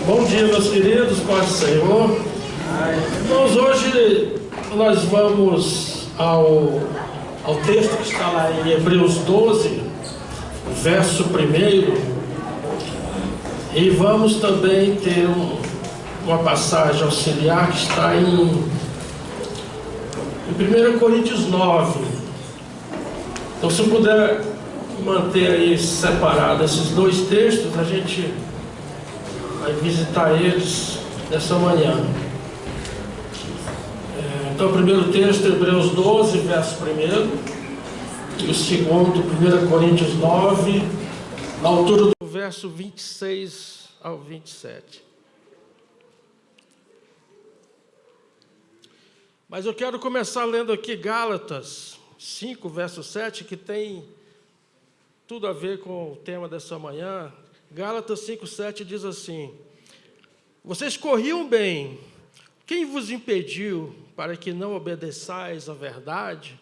Bom dia, meus queridos, paz do Senhor. Irmãos, hoje nós vamos ao texto que está lá em Hebreus 12, verso 1, e vamos também ter uma passagem auxiliar que está em 1 Coríntios 9. Então, se eu puder manter aí separado esses dois textos, a gente vai visitar eles nessa manhã. Então, o primeiro texto, Hebreus 12, verso 1, e o segundo, 1 Coríntios 9, na altura do verso 26 ao 27. Mas eu quero começar lendo aqui Gálatas 5, verso 7, que tem tudo a ver com o tema dessa manhã. Gálatas 5, 7 diz assim: vocês corriam bem, quem vos impediu para que não obedeçais à verdade?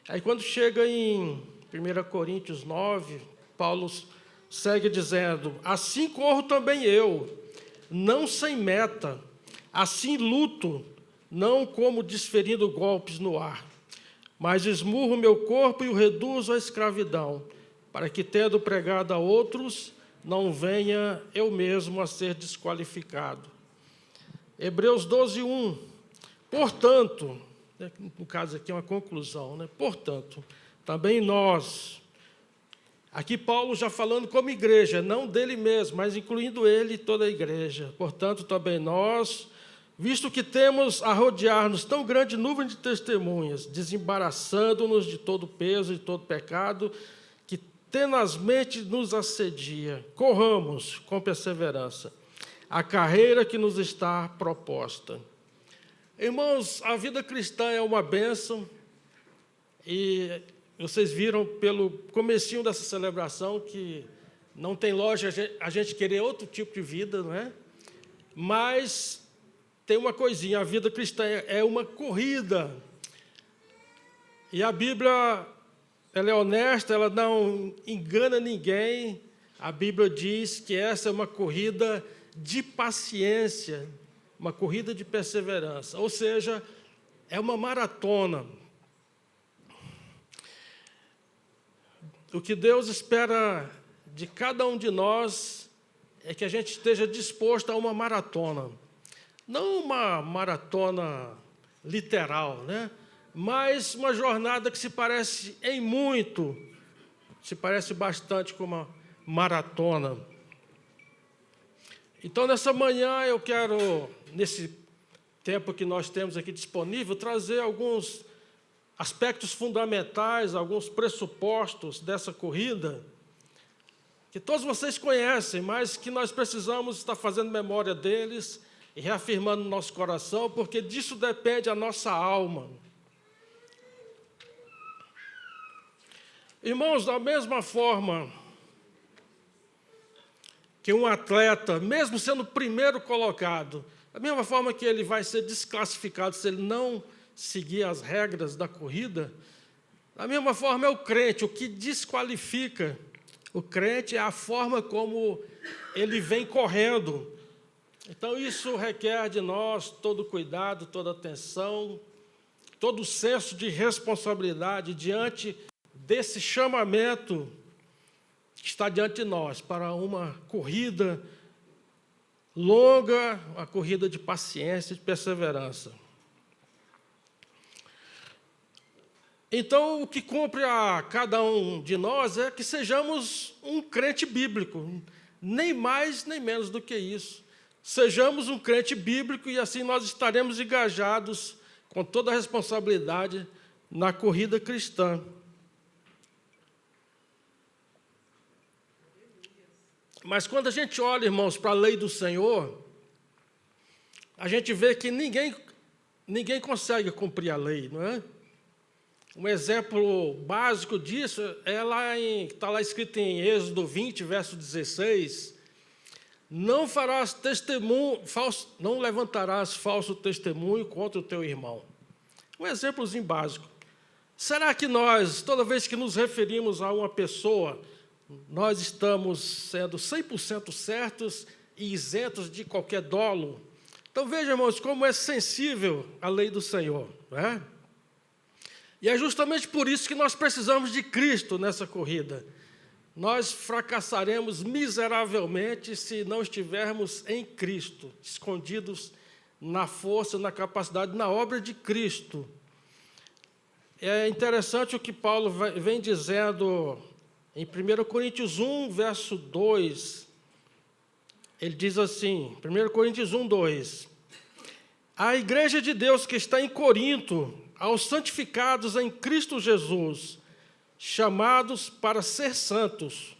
Aí quando chega em 1 Coríntios 9, Paulo segue dizendo: assim corro também eu, não sem meta, assim luto, não como desferindo golpes no ar, mas esmurro meu corpo e o reduzo à escravidão, para que, tendo pregado a outros, não venha eu mesmo a ser desqualificado. Hebreus 12, 1. Portanto, no caso aqui é uma conclusão, né? Portanto, também nós, aqui Paulo já falando como igreja, não dele mesmo, mas incluindo ele e toda a igreja. Portanto, também nós, visto que temos a rodear-nos tão grande nuvem de testemunhas, desembaraçando-nos de todo peso e de todo pecado, que tenazmente nos assedia, corramos com perseverança a carreira que nos está proposta. Irmãos, a vida cristã é uma bênção, e vocês viram pelo comecinho dessa celebração que não tem loja a gente querer outro tipo de vida, não é? Mas tem uma coisinha, a vida cristã é uma corrida. E a Bíblia, ela é honesta, ela não engana ninguém. A Bíblia diz que essa é uma corrida de paciência, uma corrida de perseverança, ou seja, é uma maratona. O que Deus espera de cada um de nós é que a gente esteja disposto a uma maratona. Não uma maratona literal, né? Mas uma jornada que se parece bastante com uma maratona. Então, nessa manhã, eu quero, nesse tempo que nós temos aqui disponível, trazer alguns aspectos fundamentais, alguns pressupostos dessa corrida, que todos vocês conhecem, mas que nós precisamos estar fazendo memória deles e reafirmando no nosso coração, porque disso depende a nossa alma. Irmãos, da mesma forma que um atleta, mesmo sendo o primeiro colocado, da mesma forma que ele vai ser desclassificado se ele não seguir as regras da corrida, da mesma forma é o crente. O que desqualifica o crente é a forma como ele vem correndo. Então, isso requer de nós todo cuidado, toda atenção, todo senso de responsabilidade diante desse chamamento que está diante de nós para uma corrida longa, uma corrida de paciência e de perseverança. Então, o que cumpre a cada um de nós é que sejamos um crente bíblico, nem mais nem menos do que isso. Sejamos um crente bíblico e assim nós estaremos engajados com toda a responsabilidade na corrida cristã. Mas quando a gente olha, irmãos, para a lei do Senhor, a gente vê que ninguém consegue cumprir a lei, não é? Um exemplo básico disso está lá escrito em Êxodo 20, verso 16: não levantarás falso testemunho contra o teu irmão. Um exemplozinho básico. Será que nós, toda vez que nos referimos a uma pessoa, nós estamos sendo 100% certos e isentos de qualquer dolo. Então, veja, irmãos, como é sensível a lei do Senhor, não é? E é justamente por isso que nós precisamos de Cristo nessa corrida. Nós fracassaremos miseravelmente se não estivermos em Cristo, escondidos na força, na capacidade, na obra de Cristo. É interessante o que Paulo vem dizendo em 1 Coríntios 1, verso 2. Ele diz assim, 1 Coríntios 1, 2. A igreja de Deus que está em Corinto, aos santificados em Cristo Jesus, chamados para ser santos,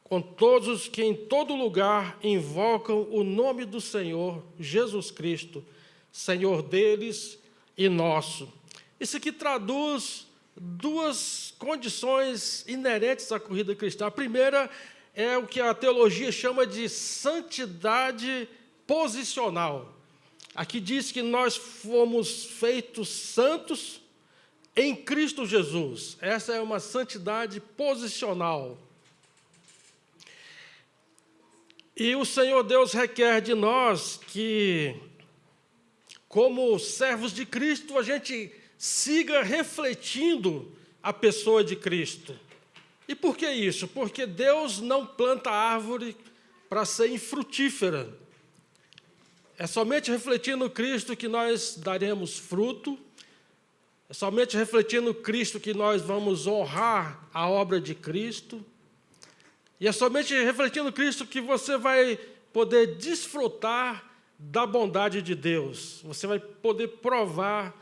com todos os que em todo lugar invocam o nome do Senhor Jesus Cristo, Senhor deles e nosso. Isso aqui traduz duas condições inerentes à corrida cristã. A primeira é o que a teologia chama de santidade posicional. Aqui diz que nós fomos feitos santos em Cristo Jesus. Essa é uma santidade posicional. E o Senhor Deus requer de nós que, como servos de Cristo, a gente siga refletindo a pessoa de Cristo. E por que isso? Porque Deus não planta árvore para ser infrutífera. É somente refletindo Cristo que nós daremos fruto. É somente refletindo Cristo que nós vamos honrar a obra de Cristo. E é somente refletindo Cristo que você vai poder desfrutar da bondade de Deus. Você vai poder provar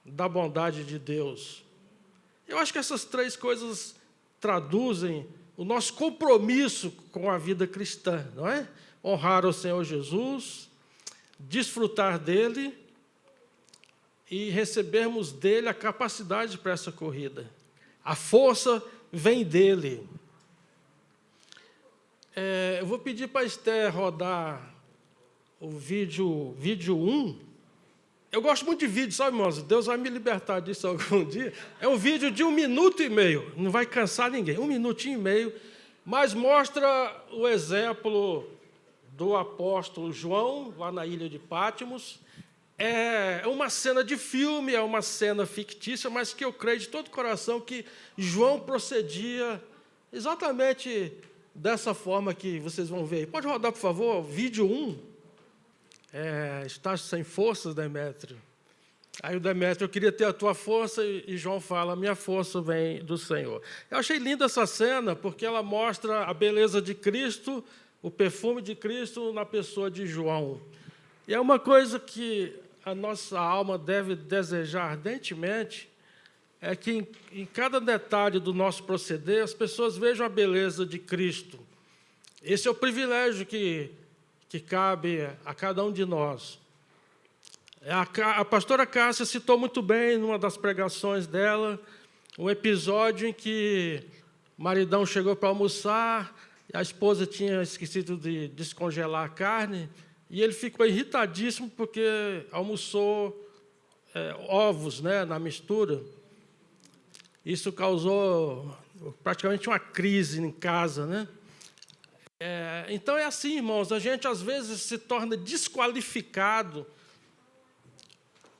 da bondade de Deus. Eu acho que essas três coisas traduzem o nosso compromisso com a vida cristã, não é? Honrar o Senhor Jesus, desfrutar dele e recebermos dele a capacidade para essa corrida. A força vem dele. Eu vou pedir para a Esther rodar o vídeo 1. Eu gosto muito de vídeo, sabe, irmãos? Deus vai me libertar disso algum dia. É um vídeo de 1 minuto e meio, não vai cansar ninguém, 1 minutinho e meio, mas mostra o exemplo do apóstolo João, lá na ilha de Pátimos. É uma cena de filme, é uma cena fictícia, mas que eu creio de todo o coração que João procedia exatamente dessa forma que vocês vão ver aí. Pode rodar, por favor, vídeo 1. Estás sem forças, Demétrio? Aí o Demétrio, eu queria ter a tua força, e João fala, a minha força vem do Senhor. Eu achei linda essa cena, porque ela mostra a beleza de Cristo, o perfume de Cristo na pessoa de João. E é uma coisa que a nossa alma deve desejar ardentemente, é que em cada detalhe do nosso proceder, as pessoas vejam a beleza de Cristo. Esse é o privilégio que cabe a cada um de nós. A pastora Cássia citou muito bem, numa das pregações dela, um episódio em que o maridão chegou para almoçar, e a esposa tinha esquecido de descongelar a carne, e ele ficou irritadíssimo porque almoçou ovos, né, na mistura. Isso causou praticamente uma crise em casa, né? Então é assim, irmãos, a gente às vezes se torna desqualificado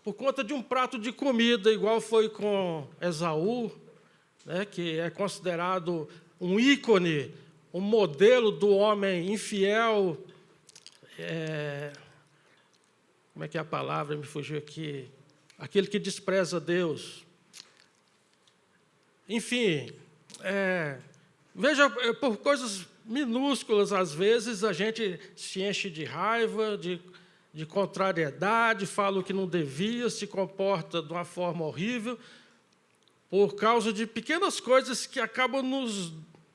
por conta de um prato de comida, igual foi com Esaú, né, que é considerado um ícone, um modelo do homem infiel. Como é que é a palavra? Me fugiu aqui. Aquele que despreza Deus. Enfim, veja, por coisas minúsculas, às vezes, a gente se enche de raiva, de contrariedade, fala o que não devia, se comporta de uma forma horrível, por causa de pequenas coisas que acabam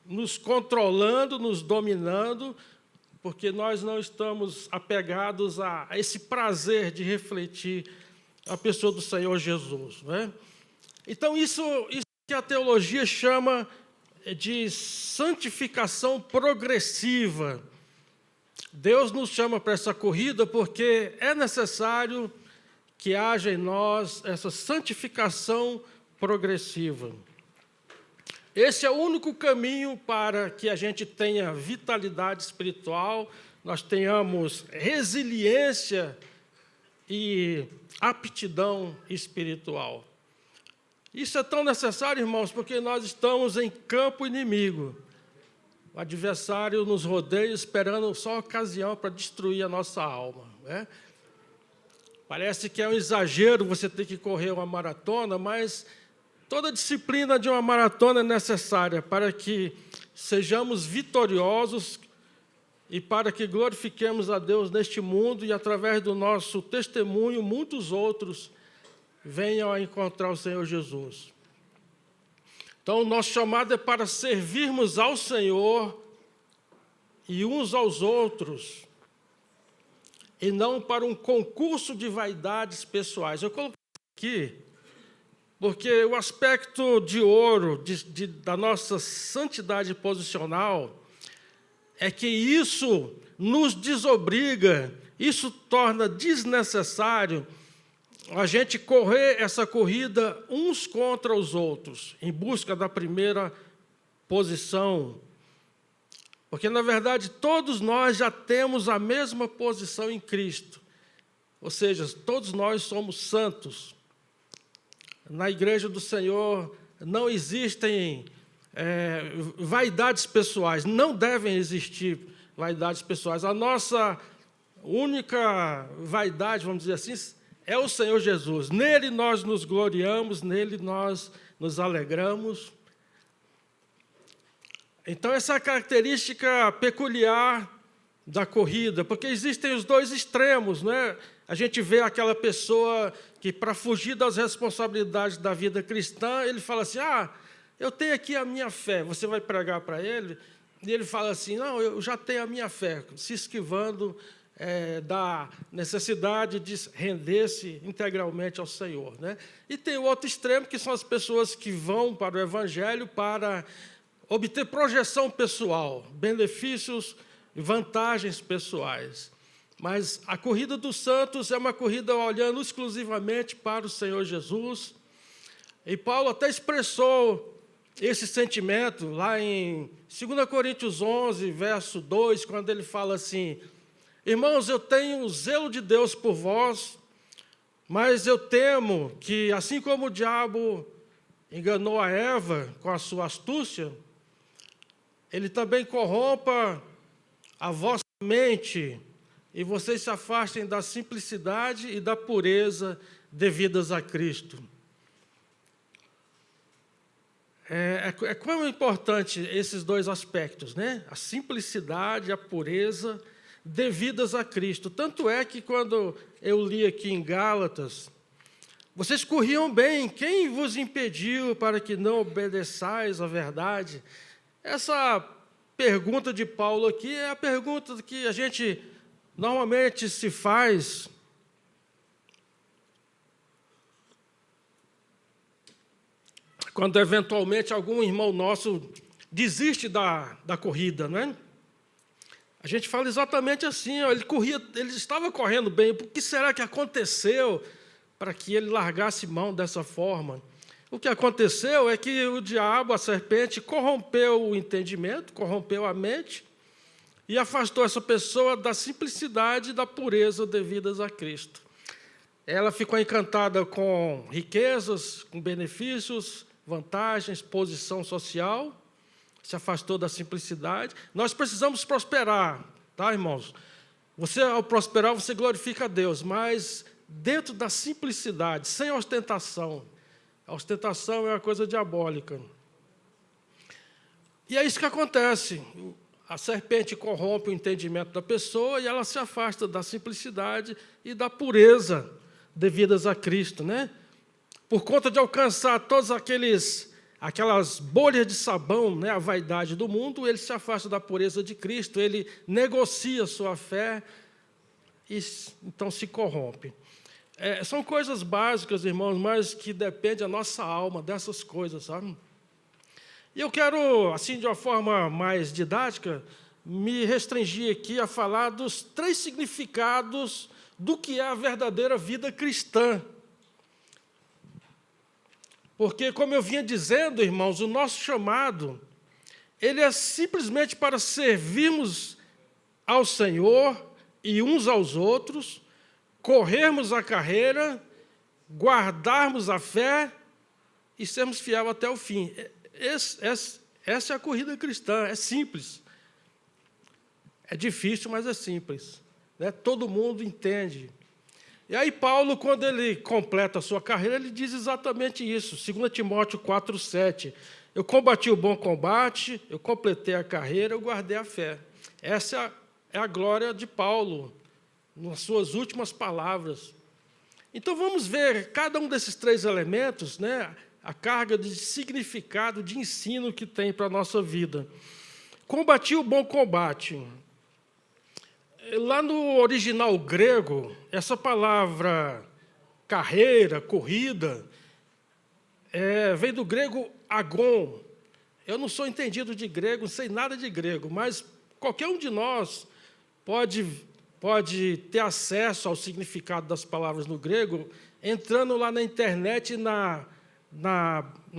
nos controlando, nos dominando, porque nós não estamos apegados a esse prazer de refletir a pessoa do Senhor Jesus, né? Então, isso que a teologia chama de santificação progressiva. Deus nos chama para essa corrida porque é necessário que haja em nós essa santificação progressiva. Esse é o único caminho para que a gente tenha vitalidade espiritual, nós tenhamos resiliência e aptidão espiritual. Isso é tão necessário, irmãos, porque nós estamos em campo inimigo. O adversário nos rodeia esperando só a ocasião para destruir a nossa alma, né? Parece que é um exagero você ter que correr uma maratona, mas toda disciplina de uma maratona é necessária para que sejamos vitoriosos e para que glorifiquemos a Deus neste mundo e, através do nosso testemunho, muitos outros venham a encontrar o Senhor Jesus. Então, o nosso chamado é para servirmos ao Senhor e uns aos outros, e não para um concurso de vaidades pessoais. Eu coloquei aqui, porque o aspecto de ouro da nossa santidade posicional é que isso nos desobriga, isso torna desnecessário a gente correr essa corrida uns contra os outros, em busca da primeira posição. Porque, na verdade, todos nós já temos a mesma posição em Cristo. Ou seja, todos nós somos santos. Na igreja do Senhor não existem vaidades pessoais, não devem existir vaidades pessoais. A nossa única vaidade, vamos dizer assim, é o Senhor Jesus. Nele nós nos gloriamos, nele nós nos alegramos. Então, essa é a característica peculiar da corrida, porque existem os dois extremos, né? A gente vê aquela pessoa que, para fugir das responsabilidades da vida cristã, ele fala assim, eu tenho aqui a minha fé. Você vai pregar para ele, e ele fala assim, não, eu já tenho a minha fé, se esquivando da necessidade de render-se integralmente ao Senhor, né? E tem o outro extremo, que são as pessoas que vão para o Evangelho para obter projeção pessoal, benefícios e vantagens pessoais. Mas a corrida dos santos é uma corrida olhando exclusivamente para o Senhor Jesus. E Paulo até expressou esse sentimento lá em 2 Coríntios 11, verso 2, quando ele fala assim, irmãos, eu tenho o zelo de Deus por vós, mas eu temo que, assim como o diabo enganou a Eva com a sua astúcia, ele também corrompa a vossa mente e vocês se afastem da simplicidade e da pureza devidas a Cristo. É quão importante esses dois aspectos, né? A simplicidade e a pureza devidas a Cristo. Tanto é que, quando eu li aqui em Gálatas, vocês corriam bem, quem vos impediu para que não obedeçais à verdade? Essa pergunta de Paulo aqui é a pergunta que a gente normalmente se faz quando, eventualmente, algum irmão nosso desiste da corrida, né? A gente fala exatamente assim, ele estava correndo bem, o que será que aconteceu para que ele largasse mão dessa forma? O que aconteceu é que o diabo, a serpente, corrompeu o entendimento, corrompeu a mente e afastou essa pessoa da simplicidade e da pureza devidas a Cristo. Ela ficou encantada com riquezas, com benefícios, vantagens, posição social, se afastou da simplicidade. Nós precisamos prosperar, tá, irmãos? Você, ao prosperar, você glorifica a Deus, mas dentro da simplicidade, sem ostentação. A ostentação é uma coisa diabólica. E é isso que acontece. A serpente corrompe o entendimento da pessoa e ela se afasta da simplicidade e da pureza devidas a Cristo, né? Por conta de alcançar todas aquelas bolhas de sabão, né, a vaidade do mundo, ele se afasta da pureza de Cristo, ele negocia sua fé e então se corrompe. São coisas básicas, irmãos, mas que depende da nossa alma dessas coisas, sabe? E eu quero, assim, de uma forma mais didática, me restringir aqui a falar dos 3 significados do que é a verdadeira vida cristã. Porque, como eu vinha dizendo, irmãos, o nosso chamado, ele é simplesmente para servirmos ao Senhor e uns aos outros, corrermos a carreira, guardarmos a fé e sermos fiéis até o fim. Essa é a corrida cristã, é simples. É difícil, mas é simples. Né? Todo mundo entende. E aí Paulo, quando ele completa a sua carreira, ele diz exatamente isso. 2 Timóteo 4,7. Eu combati o bom combate, eu completei a carreira, eu guardei a fé. Essa é a glória de Paulo, nas suas últimas palavras. Então vamos ver cada um desses três elementos, né, a carga de significado, de ensino que tem para a nossa vida. Combati o bom combate. Lá no original grego, essa palavra carreira, corrida, vem do grego agon. Eu não sou entendido de grego, não sei nada de grego, mas qualquer um de nós pode ter acesso ao significado das palavras no grego, entrando lá na internet, na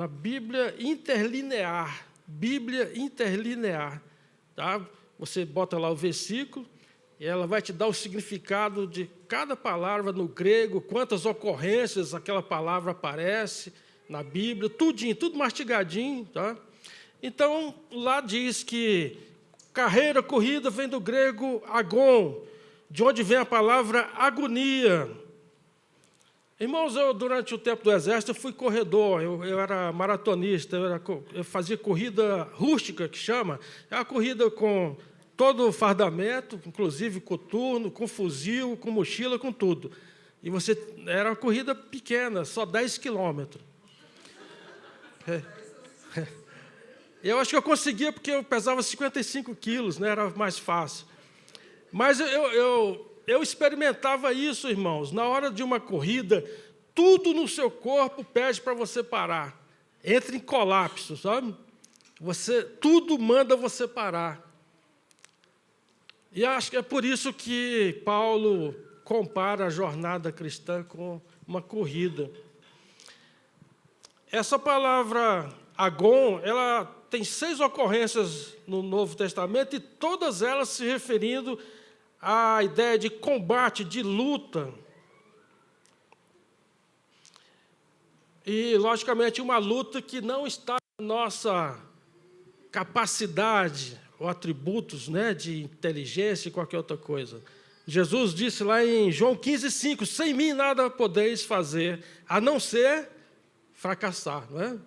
Bíblia interlinear. Bíblia interlinear. Tá? Você bota lá o versículo, e ela vai te dar o significado de cada palavra no grego, quantas ocorrências aquela palavra aparece na Bíblia, tudinho, tudo mastigadinho. Tá? Então, lá diz que carreira, corrida, vem do grego agon, de onde vem a palavra agonia. Irmãos, durante o tempo do exército, eu fui corredor, eu era maratonista, eu fazia corrida rústica, que chama, é uma corrida com todo o fardamento, inclusive coturno, com fuzil, com mochila, com tudo. E era uma corrida pequena, só 10 quilômetros. Eu acho que eu conseguia porque eu pesava 55 quilos, né? Era mais fácil. Mas eu experimentava isso, irmãos. Na hora de uma corrida, tudo no seu corpo pede para você parar. Entra em colapso, sabe? Tudo manda você parar. E acho que é por isso que Paulo compara a jornada cristã com uma corrida. Essa palavra agon, ela tem 6 ocorrências no Novo Testamento e todas elas se referindo à ideia de combate, de luta. E, logicamente, uma luta que não está na nossa capacidade ou atributos, né, de inteligência e qualquer outra coisa. Jesus disse lá em João 15,5, sem mim nada podeis fazer, a não ser fracassar. Não é?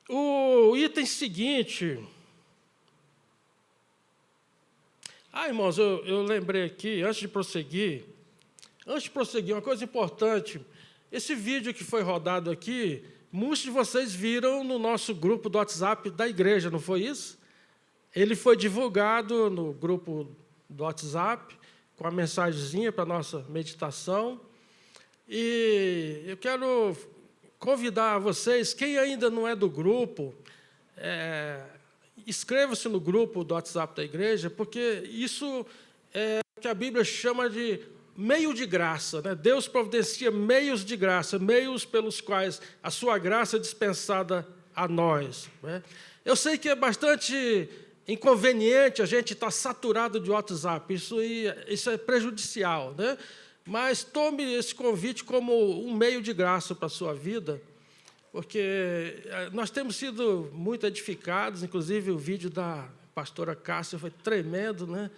O item seguinte... irmãos, eu lembrei aqui, antes de prosseguir, uma coisa importante. Esse vídeo que foi rodado aqui, muitos de vocês viram no nosso grupo do WhatsApp da igreja, não foi isso? Ele foi divulgado no grupo do WhatsApp, com a mensagenzinha para a nossa meditação. E eu quero convidar vocês, quem ainda não é do grupo, inscreva-se no grupo do WhatsApp da igreja, porque isso é o que a Bíblia chama de meio de graça. Né? Deus providencia meios de graça, meios pelos quais a sua graça é dispensada a nós. Né? Eu sei que é bastante inconveniente a gente estar saturado de WhatsApp, isso é prejudicial, né? Mas tome esse convite como um meio de graça para a sua vida, porque nós temos sido muito edificados, inclusive o vídeo da pastora Cássia foi tremendo, né?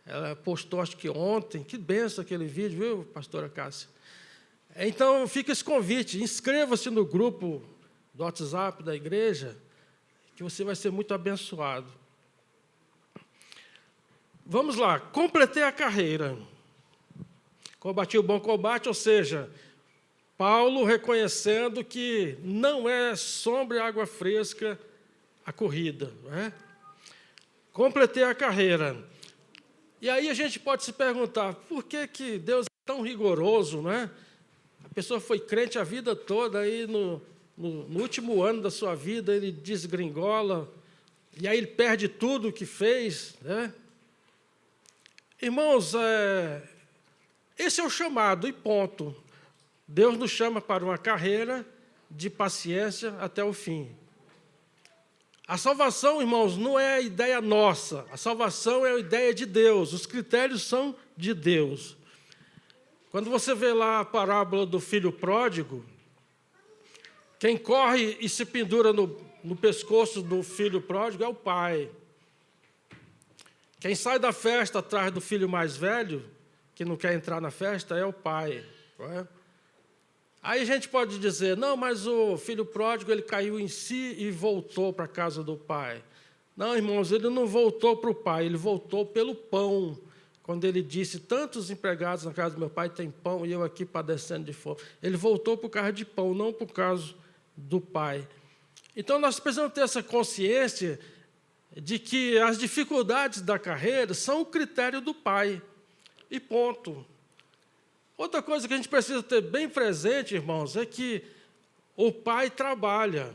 Ela postou, acho que ontem, que benção aquele vídeo, viu, pastora Cássia? Então, fica esse convite, inscreva-se no grupo do WhatsApp da igreja, que você vai ser muito abençoado. Vamos lá, completei a carreira. Combati o bom combate, ou seja, Paulo reconhecendo que não é sombra e água fresca a corrida. Não é? Completei a carreira. E aí a gente pode se perguntar, por que Deus é tão rigoroso, não é? A pessoa foi crente a vida toda, aí no último ano da sua vida ele desgringola, e aí ele perde tudo o que fez. Né? Irmãos, esse é o chamado, e ponto. Deus nos chama para uma carreira de paciência até o fim. A salvação, irmãos, não é ideia nossa. A salvação é a ideia de Deus. Os critérios são de Deus. Quando você vê lá a parábola do filho pródigo, quem corre e se pendura no pescoço do filho pródigo é o pai. Quem sai da festa atrás do filho mais velho, que não quer entrar na festa, é o pai. Não é? Aí a gente pode dizer, não, mas o filho pródigo ele caiu em si e voltou para a casa do pai. Não, irmãos, ele não voltou para o pai, ele voltou pelo pão. Quando ele disse, tantos empregados na casa do meu pai têm pão e eu aqui padecendo de fome. Ele voltou por causa de pão, não por causa do pai. Então, nós precisamos ter essa consciência de que as dificuldades da carreira são o critério do pai. E ponto. Outra coisa que a gente precisa ter bem presente, irmãos, é que o pai trabalha.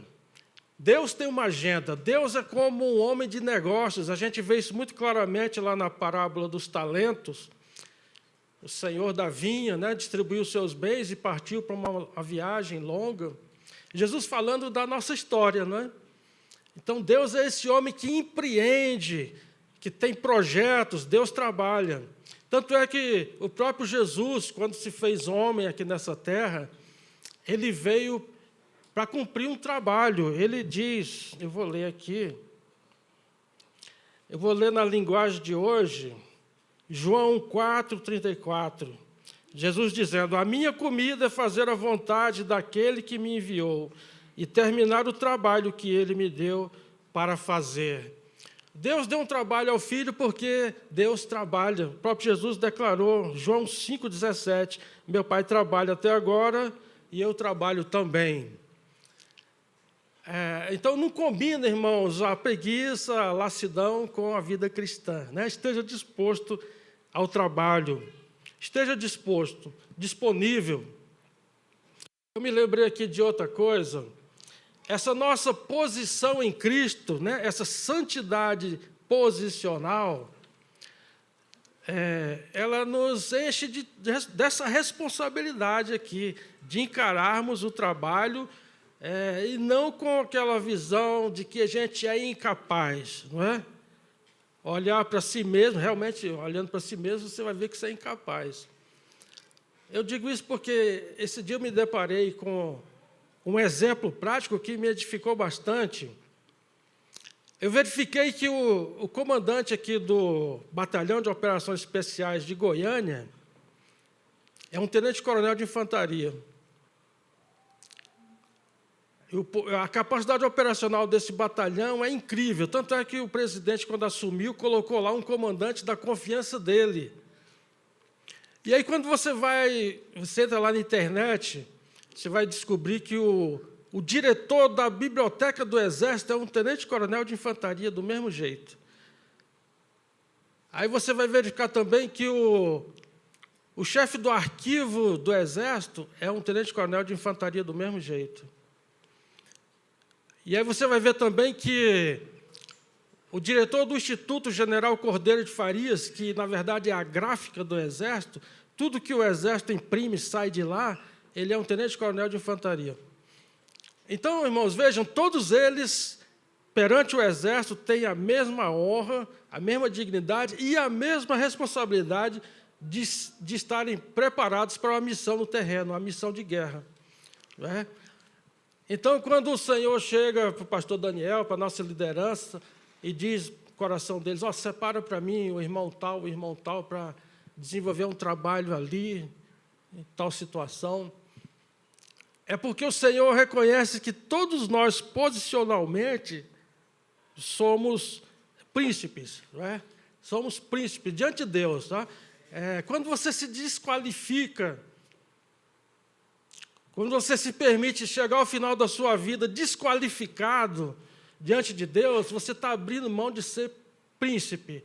Deus tem uma agenda. Deus é como um homem de negócios. A gente vê isso muito claramente lá na parábola dos talentos. O senhor da vinha, né, distribuiu seus bens e partiu para uma viagem longa. Jesus falando da nossa história, não é? Então, Deus é esse homem que empreende, que tem projetos, Deus trabalha. Tanto é que o próprio Jesus, quando se fez homem aqui nessa terra, ele veio para cumprir um trabalho. Ele diz, eu vou ler aqui, eu vou ler na linguagem de hoje, João 4:34. Jesus dizendo, a minha comida é fazer a vontade daquele que me enviou e terminar o trabalho que ele me deu para fazer. Deus deu um trabalho ao Filho porque Deus trabalha. O próprio Jesus declarou, João 5,17, meu Pai trabalha até agora e eu trabalho também. Então, não combina, irmãos, a preguiça, a lassidão com a vida cristã. Né? Esteja disposto ao trabalho. Esteja disposto, disponível. Eu me lembrei aqui de outra coisa. Essa nossa posição em Cristo, né, essa santidade posicional, ela nos enche dessa responsabilidade aqui, de encararmos o trabalho e não com aquela visão de que a gente é incapaz, não é? Olhar para si mesmo, realmente, olhando para si mesmo, você vai ver que você é incapaz. Eu digo isso porque esse dia eu me deparei com um exemplo prático que me edificou bastante. Eu verifiquei que o comandante aqui do Batalhão de Operações Especiais de Goiânia é um tenente-coronel de infantaria. A capacidade operacional desse batalhão é incrível, tanto é que o presidente, quando assumiu, colocou lá um comandante da confiança dele. E aí, quando você entra lá na internet, você vai descobrir que o diretor da biblioteca do Exército é um tenente-coronel de infantaria, do mesmo jeito. Aí você vai verificar também que o chefe do arquivo do Exército é um tenente-coronel de infantaria, do mesmo jeito. E aí você vai ver também que o diretor do Instituto General Cordeiro de Farias, que, na verdade, é a gráfica do Exército, tudo que o Exército imprime sai de lá, ele é um tenente-coronel de infantaria. Então, irmãos, vejam, todos eles, perante o Exército, têm a mesma honra, a mesma dignidade e a mesma responsabilidade de estarem preparados para uma missão no terreno, uma missão de guerra. Não é? Então, quando o Senhor chega para o pastor Daniel, para a nossa liderança, e diz no coração deles, separa para mim o irmão tal, para desenvolver um trabalho ali, em tal situação, é porque o Senhor reconhece que todos nós, posicionalmente, somos príncipes, não é? Somos príncipes diante de Deus. Tá? Quando você se desqualifica, quando você se permite chegar ao final da sua vida desqualificado diante de Deus, você está abrindo mão de ser príncipe,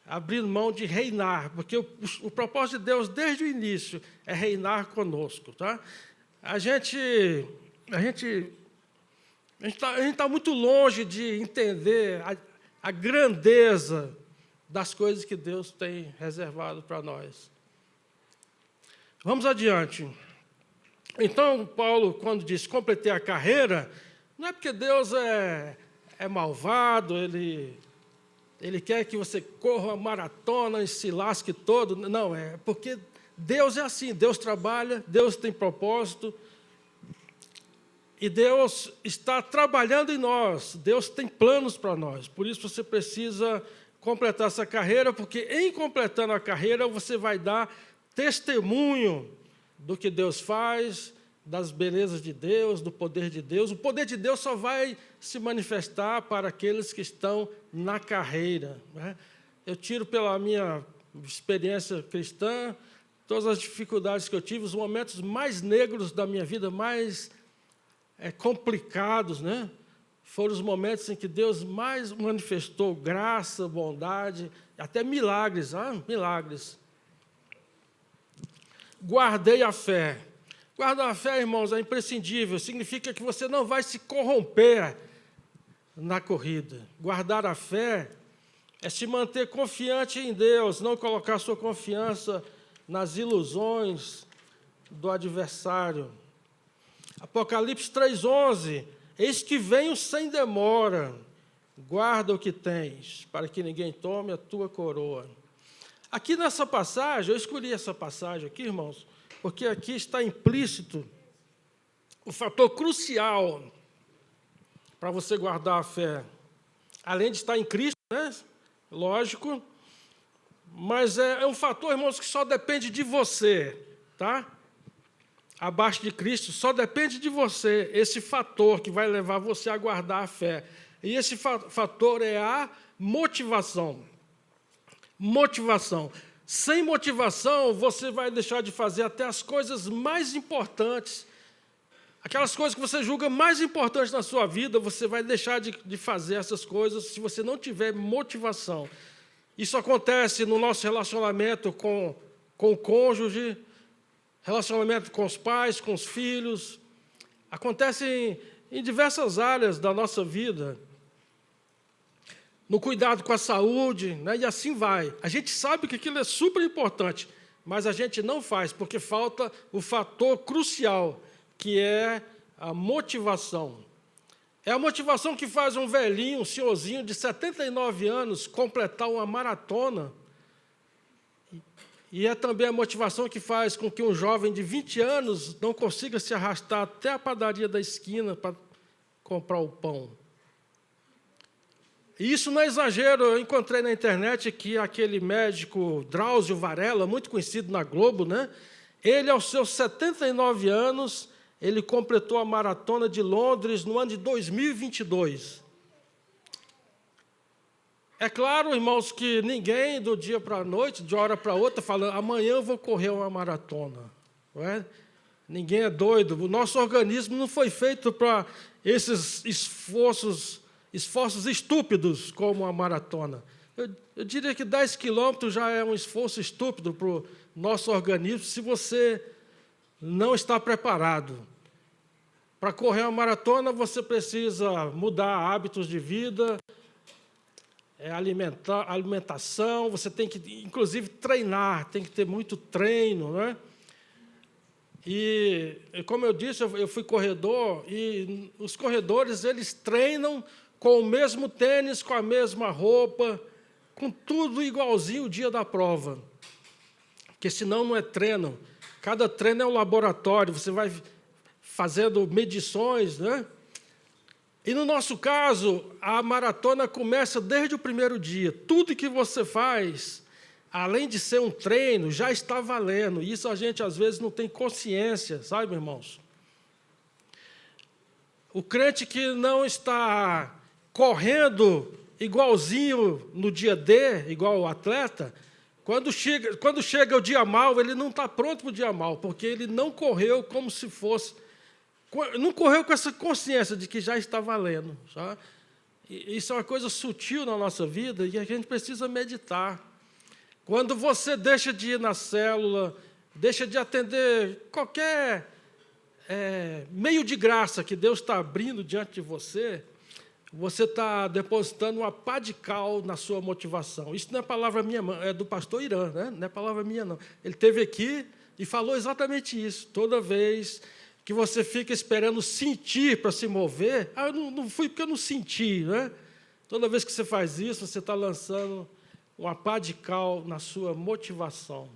abrindo mão de reinar, porque o propósito de Deus, desde o início, é reinar conosco. Tá? A gente está muito longe de entender a grandeza das coisas que Deus tem reservado para nós. Vamos adiante. Então, Paulo, quando diz completei a carreira, não é porque Deus é é malvado, ele quer que você corra uma maratona e se lasque todo. Não, é porque Deus é assim, Deus trabalha, Deus tem propósito, e Deus está trabalhando em nós, Deus tem planos para nós. Por isso você precisa completar essa carreira, porque em completando a carreira você vai dar testemunho do que Deus faz, das belezas de Deus, do poder de Deus. O poder de Deus só vai se manifestar para aqueles que estão na carreira, né? Eu tiro pela minha experiência cristã, todas as dificuldades que eu tive, os momentos mais negros da minha vida, mais complicados, né? Foram os momentos em que Deus mais manifestou graça, bondade, até milagres, milagres. Guardei a fé. Guardar a fé, irmãos, é imprescindível. Significa que você não vai se corromper na corrida. Guardar a fé é se manter confiante em Deus, não colocar sua confiança nas ilusões do adversário. Apocalipse 3,11, eis que venho sem demora, guarda o que tens, para que ninguém tome a tua coroa. Aqui nessa passagem, eu escolhi essa passagem aqui, irmãos, porque aqui está implícito o fator crucial para você guardar a fé. Além de estar em Cristo, né? Lógico, mas é um fator, irmãos, que só depende de você, tá? Abaixo de Cristo, só depende de você, esse fator que vai levar você a guardar a fé. E esse fator é a motivação. Motivação. Sem motivação, você vai deixar de fazer até as coisas mais importantes. Aquelas coisas que você julga mais importantes na sua vida, você vai deixar de fazer essas coisas se você não tiver motivação. Isso acontece no nosso relacionamento com o cônjuge, relacionamento com os pais, com os filhos. Acontece em diversas áreas da nossa vida. No cuidado com a saúde, né? E assim vai. A gente sabe que aquilo é super importante, mas a gente não faz, porque falta o fator crucial, que é a motivação. É a motivação que faz um velhinho, um senhorzinho de 79 anos completar uma maratona. E é também a motivação que faz com que um jovem de 20 anos não consiga se arrastar até a padaria da esquina para comprar o pão. E isso não é exagero, eu encontrei na internet que aquele médico Drauzio Varela, muito conhecido na Globo, né? Ele, aos seus 79 anos, ele completou a maratona de Londres no ano de 2022. É claro, irmãos, que ninguém do dia para a noite, de uma hora para outra, fala, amanhã eu vou correr uma maratona. Não é? Ninguém é doido. O nosso organismo não foi feito para esses esforços estúpidos como a maratona. Eu diria que 10 quilômetros já é um esforço estúpido para o nosso organismo se você não está preparado. Para correr uma maratona, você precisa mudar hábitos de vida, alimentação, você tem que, inclusive, treinar, tem que ter muito treino, né? E, como eu disse, eu fui corredor, e os corredores, eles treinam com o mesmo tênis, com a mesma roupa, com tudo igualzinho o dia da prova. Porque senão não é treino. Cada treino é um laboratório, você vai fazendo medições, né? E no nosso caso, a maratona começa desde o primeiro dia. Tudo que você faz, além de ser um treino, já está valendo. Isso a gente, às vezes, não tem consciência, sabe, irmãos? O crente que não está correndo igualzinho no dia D, igual o atleta, quando chega o dia mau, ele não está pronto para o dia mau, porque ele não correu como se fosse, não correu com essa consciência de que já está valendo. Sabe? Isso é uma coisa sutil na nossa vida e a gente precisa meditar. Quando você deixa de ir na célula, deixa de atender qualquer meio de graça que Deus está abrindo diante de você, você está depositando uma pá de cal na sua motivação. Isso não é palavra minha, é do pastor Irã, né? Não é palavra minha, não. Ele esteve aqui e falou exatamente isso. Toda vez que você fica esperando sentir para se mover. Eu não fui porque eu não senti, né? Toda vez que você faz isso, você está lançando uma pá de cal na sua motivação.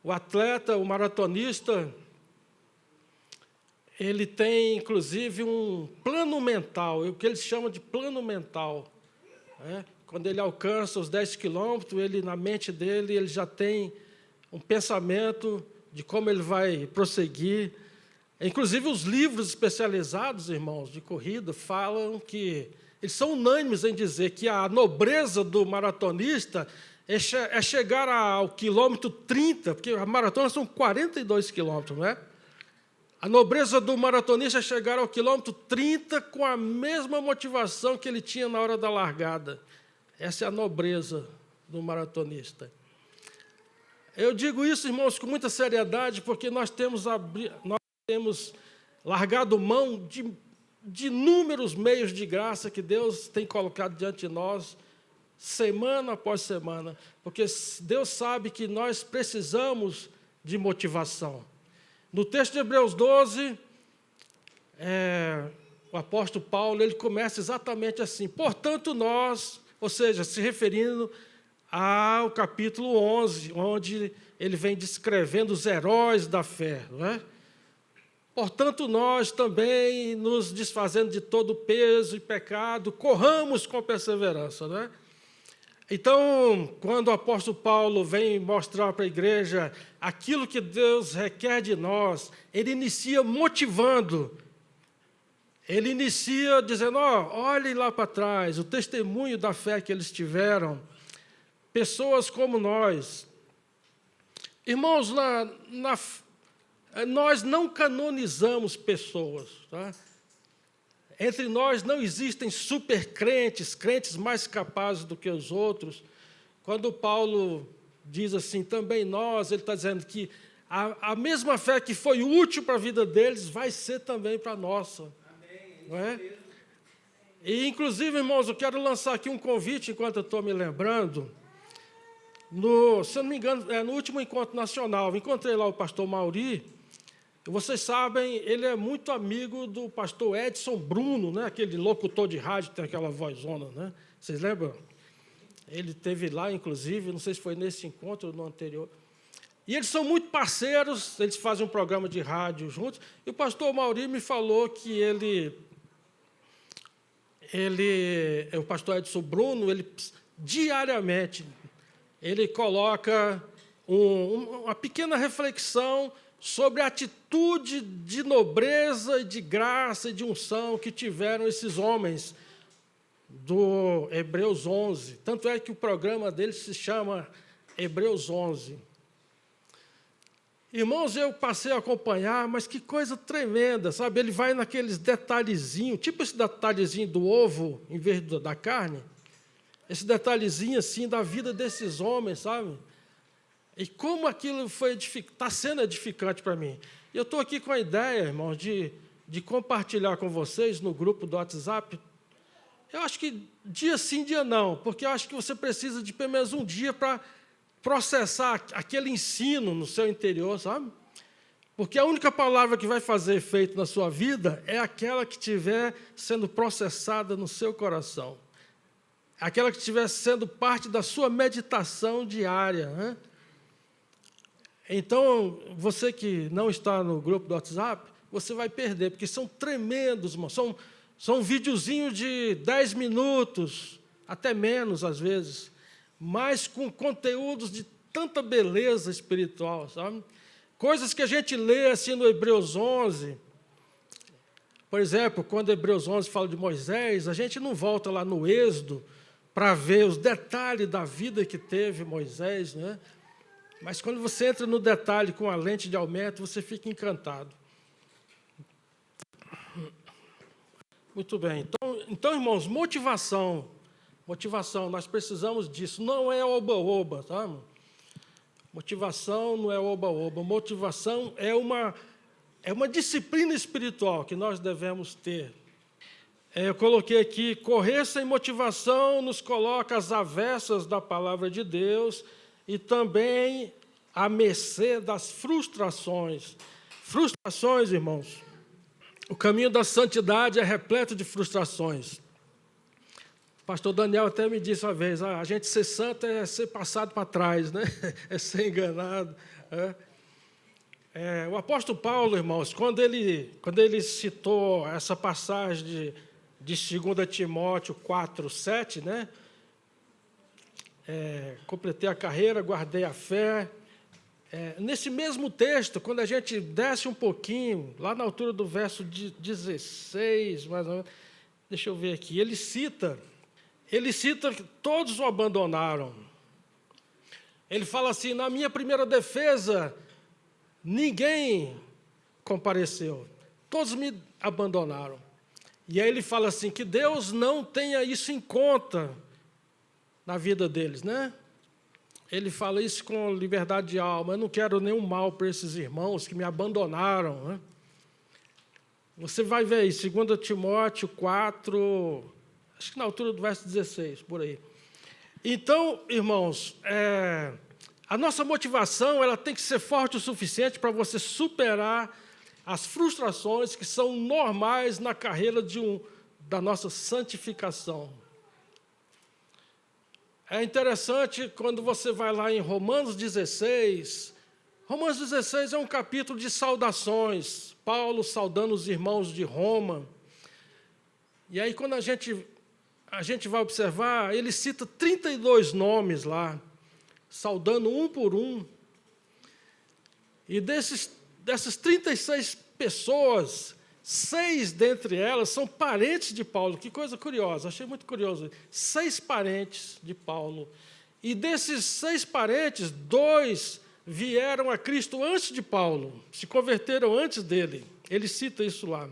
O atleta, o maratonista, ele tem, inclusive, um plano mental, o que eles chamam de plano mental. Né? Quando ele alcança os 10 quilômetros, na mente dele, ele já tem um pensamento de como ele vai prosseguir. Inclusive, os livros especializados, irmãos, de corrida, falam que eles são unânimes em dizer que a nobreza do maratonista é chegar ao quilômetro 30, porque a maratona são 42 quilômetros, não é? A nobreza do maratonista é chegar ao quilômetro 30 com a mesma motivação que ele tinha na hora da largada. Essa é a nobreza do maratonista. Eu digo isso, irmãos, com muita seriedade, porque nós temos largado mão de inúmeros meios de graça que Deus tem colocado diante de nós, semana após semana, porque Deus sabe que nós precisamos de motivação. No texto de Hebreus 12, o apóstolo Paulo ele começa exatamente assim: portanto nós, ou seja, se referindo ao capítulo 11, onde ele vem descrevendo os heróis da fé, não é? Portanto, nós também, nos desfazendo de todo o peso e pecado, corramos com perseverança, não é? Então, quando o apóstolo Paulo vem mostrar para a igreja aquilo que Deus requer de nós, ele inicia motivando, ele inicia dizendo, olhem lá para trás, o testemunho da fé que eles tiveram, pessoas como nós. Irmãos, nós não canonizamos pessoas, tá? Entre nós não existem supercrentes, crentes mais capazes do que os outros. Quando Paulo diz assim, também nós, ele está dizendo que a mesma fé que foi útil para a vida deles vai ser também para a nossa. Amém. Não é? E, inclusive, irmãos, eu quero lançar aqui um convite, enquanto eu estou me lembrando. Se eu não me engano, no último encontro nacional, encontrei lá o pastor Mauri. Vocês sabem, ele é muito amigo do pastor Edson Bruno, né? Aquele locutor de rádio que tem aquela vozona, né? Vocês lembram? Ele esteve lá, inclusive, não sei se foi nesse encontro ou no anterior. E eles são muito parceiros, eles fazem um programa de rádio juntos. E o pastor Mauri me falou que o pastor Edson Bruno, ele diariamente, ele coloca uma pequena reflexão sobre a atitude de nobreza e de graça e de unção que tiveram esses homens do Hebreus 11. Tanto é que o programa deles se chama Hebreus 11. Irmãos, eu passei a acompanhar, mas que coisa tremenda, sabe? Ele vai naqueles detalhezinhos, tipo esse detalhezinho do ovo em vez da carne, esse detalhezinho assim da vida desses homens, sabe? E como aquilo está sendo edificante para mim. Eu estou aqui com a ideia, irmãos, de compartilhar com vocês no grupo do WhatsApp. Eu acho que dia sim, dia não, porque eu acho que você precisa de pelo menos um dia para processar aquele ensino no seu interior, sabe? Porque a única palavra que vai fazer efeito na sua vida é aquela que estiver sendo processada no seu coração. Aquela que estiver sendo parte da sua meditação diária, né? Então, você que não está no grupo do WhatsApp, você vai perder, porque são tremendos, irmãos. São videozinhos de 10 minutos, até menos às vezes, mas com conteúdos de tanta beleza espiritual, sabe? Coisas que a gente lê assim no Hebreus 11. Por exemplo, quando Hebreus 11 fala de Moisés, a gente não volta lá no Êxodo para ver os detalhes da vida que teve Moisés, né? Mas quando você entra no detalhe com a lente de aumento, você fica encantado. Muito bem. Então, irmãos, motivação, nós precisamos disso. Não é oba-oba, tá? Motivação não é oba-oba. Motivação é uma disciplina espiritual que nós devemos ter. Eu coloquei aqui, correr sem motivação nos coloca às avessas da palavra de Deus e também à mercê das frustrações. Frustrações, irmãos. O caminho da santidade é repleto de frustrações. O pastor Daniel até me disse uma vez, a gente ser santo é ser passado para trás, né? É ser enganado. O apóstolo Paulo, irmãos, quando ele citou essa passagem de 2 Timóteo 4:7, né? Completei a carreira, guardei a fé. Nesse mesmo texto, quando a gente desce um pouquinho, lá na altura do verso 16, mais ou menos, deixa eu ver aqui, ele cita que todos o abandonaram. Ele fala assim, na minha primeira defesa, ninguém compareceu, todos me abandonaram. E aí ele fala assim, que Deus não tenha isso em conta na vida deles, né? Ele fala isso com liberdade de alma, eu não quero nenhum mal para esses irmãos que me abandonaram, né? Você vai ver aí, 2 Timóteo 4, acho que na altura do verso 16, por aí. Então, irmãos, a nossa motivação ela tem que ser forte o suficiente para você superar as frustrações que são normais na carreira da nossa santificação. É interessante quando você vai lá em Romanos 16. Romanos 16 é um capítulo de saudações. Paulo saudando os irmãos de Roma. E aí, quando a gente vai observar, ele cita 32 nomes lá, saudando um por um. E dessas 36 pessoas, 6 dentre elas são parentes de Paulo. Que coisa curiosa, achei muito curioso. 6 parentes de Paulo. E desses 6 parentes, 2 vieram a Cristo antes de Paulo, se converteram antes dele. Ele cita isso lá.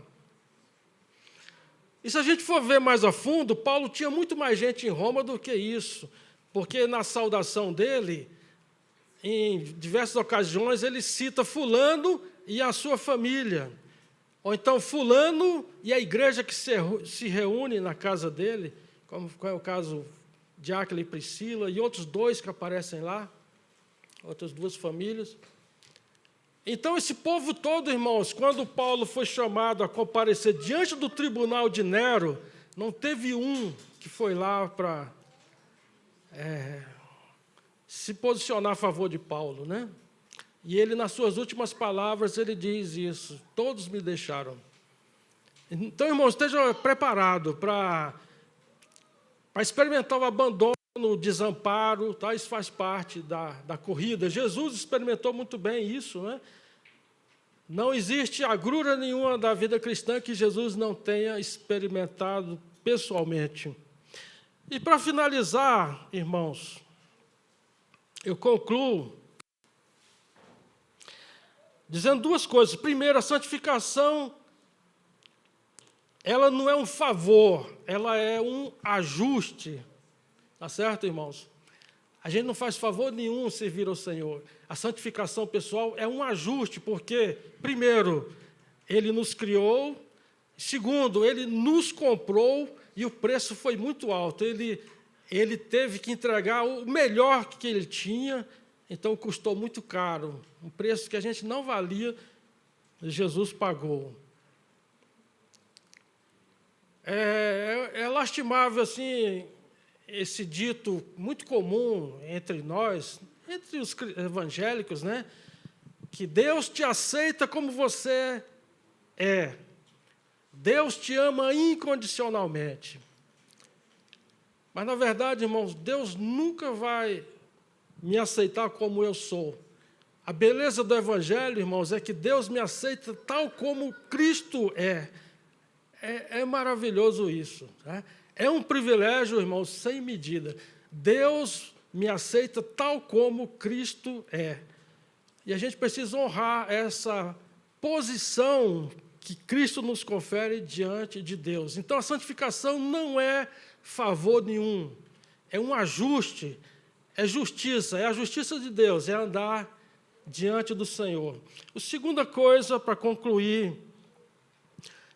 E se a gente for ver mais a fundo, Paulo tinha muito mais gente em Roma do que isso, porque na saudação dele, em diversas ocasiões, ele cita fulano e a sua família. Ou então fulano e a igreja que se reúne na casa dele, como é o caso de Áquila e Priscila, e outros 2 que aparecem lá, outras 2 famílias. Então, esse povo todo, irmãos, quando Paulo foi chamado a comparecer diante do tribunal de Nero, não teve um que foi lá para se posicionar a favor de Paulo, né? E ele, nas suas últimas palavras, ele diz isso, todos me deixaram. Então, irmãos, esteja preparado para experimentar o abandono, o desamparo, tá? Isso faz parte da corrida. Jesus experimentou muito bem isso, né? Não existe agrura nenhuma da vida cristã que Jesus não tenha experimentado pessoalmente. E para finalizar, irmãos, eu concluo dizendo 2 coisas. Primeiro, a santificação, ela não é um favor, ela é um ajuste. Tá certo, irmãos? A gente não faz favor nenhum servir ao Senhor. A santificação pessoal é um ajuste, porque, primeiro, Ele nos criou, segundo, Ele nos comprou e o preço foi muito alto. Ele teve que entregar o melhor que Ele tinha, então custou muito caro. Um preço que a gente não valia, Jesus pagou. É lastimável, assim, esse dito muito comum entre nós, entre os evangélicos, né? Que Deus te aceita como você é. Deus te ama incondicionalmente. Mas, na verdade, irmãos, Deus nunca vai me aceitar como eu sou. A beleza do Evangelho, irmãos, é que Deus me aceita tal como Cristo é. É maravilhoso isso. Né? É um privilégio, irmãos, sem medida. Deus me aceita tal como Cristo é. E a gente precisa honrar essa posição que Cristo nos confere diante de Deus. Então, a santificação não é favor nenhum. É um ajuste, é justiça, é a justiça de Deus, é andar diante do Senhor. A segunda coisa, para concluir,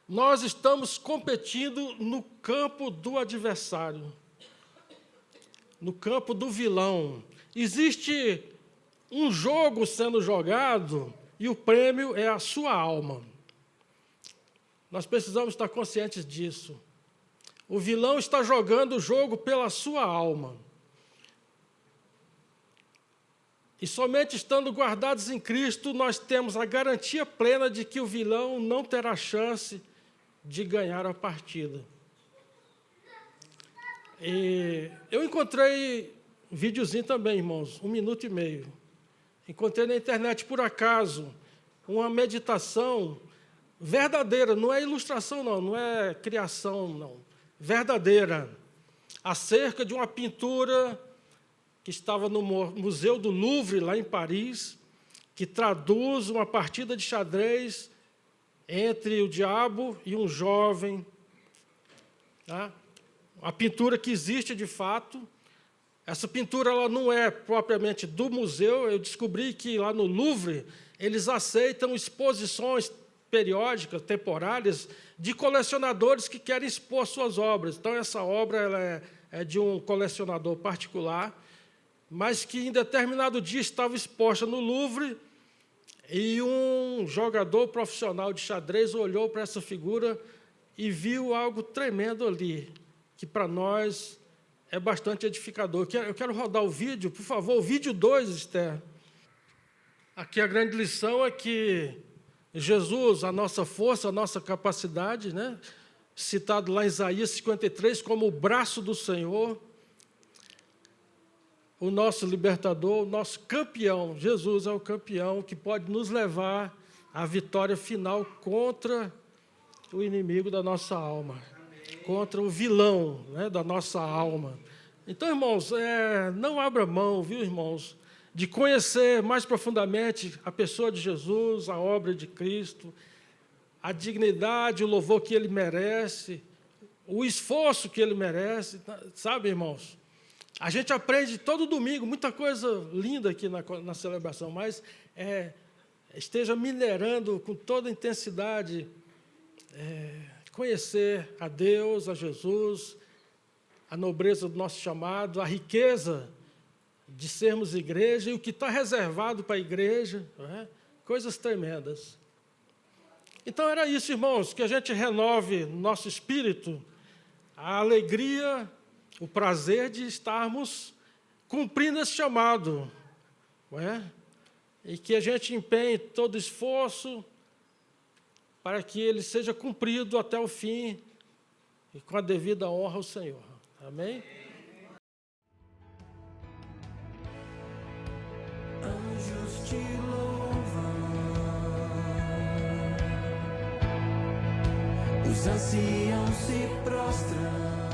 nós estamos competindo no campo do adversário, no campo do vilão. Existe um jogo sendo jogado e o prêmio é a sua alma. Nós precisamos estar conscientes disso. O vilão está jogando o jogo pela sua alma. E somente estando guardados em Cristo, nós temos a garantia plena de que o vilão não terá chance de ganhar a partida. E eu encontrei um videozinho também, irmãos, 1 minuto e meio. Encontrei na internet, por acaso, uma meditação verdadeira, não é ilustração, não é criação, não. Verdadeira, acerca de uma pintura que estava no Museu do Louvre, lá em Paris, que traduz uma partida de xadrez entre o diabo e um jovem. Tá? Uma pintura que existe de fato. Essa pintura ela não é propriamente do museu. Eu descobri que lá no Louvre eles aceitam exposições periódicas, temporárias, de colecionadores que querem expor suas obras. Então, essa obra ela é de um colecionador particular, mas que em determinado dia estava exposta no Louvre, e um jogador profissional de xadrez olhou para essa figura e viu algo tremendo ali, que para nós é bastante edificador. Eu quero rodar o vídeo, por favor, o vídeo 2, Esther. Aqui a grande lição é que Jesus, a nossa força, a nossa capacidade, né? Citado lá em Isaías 53 como o braço do Senhor, o nosso libertador, o nosso campeão. Jesus é o campeão que pode nos levar à vitória final contra o inimigo da nossa alma, contra o vilão, né, da nossa alma. Então, irmãos, não abra mão, viu, irmãos, de conhecer mais profundamente a pessoa de Jesus, a obra de Cristo, a dignidade, o louvor que Ele merece, o esforço que Ele merece, sabe, irmãos? A gente aprende todo domingo, muita coisa linda aqui na celebração, mas esteja minerando com toda intensidade, conhecer a Deus, a Jesus, a nobreza do nosso chamado, a riqueza de sermos igreja e o que está reservado para a igreja, coisas tremendas. Então, era isso, irmãos, que a gente renove no nosso espírito a alegria, o prazer de estarmos cumprindo esse chamado, não é? E que a gente empenhe todo esforço para que ele seja cumprido até o fim e com a devida honra ao Senhor. Amém? Anjos te louvam, os anciãos se prostram.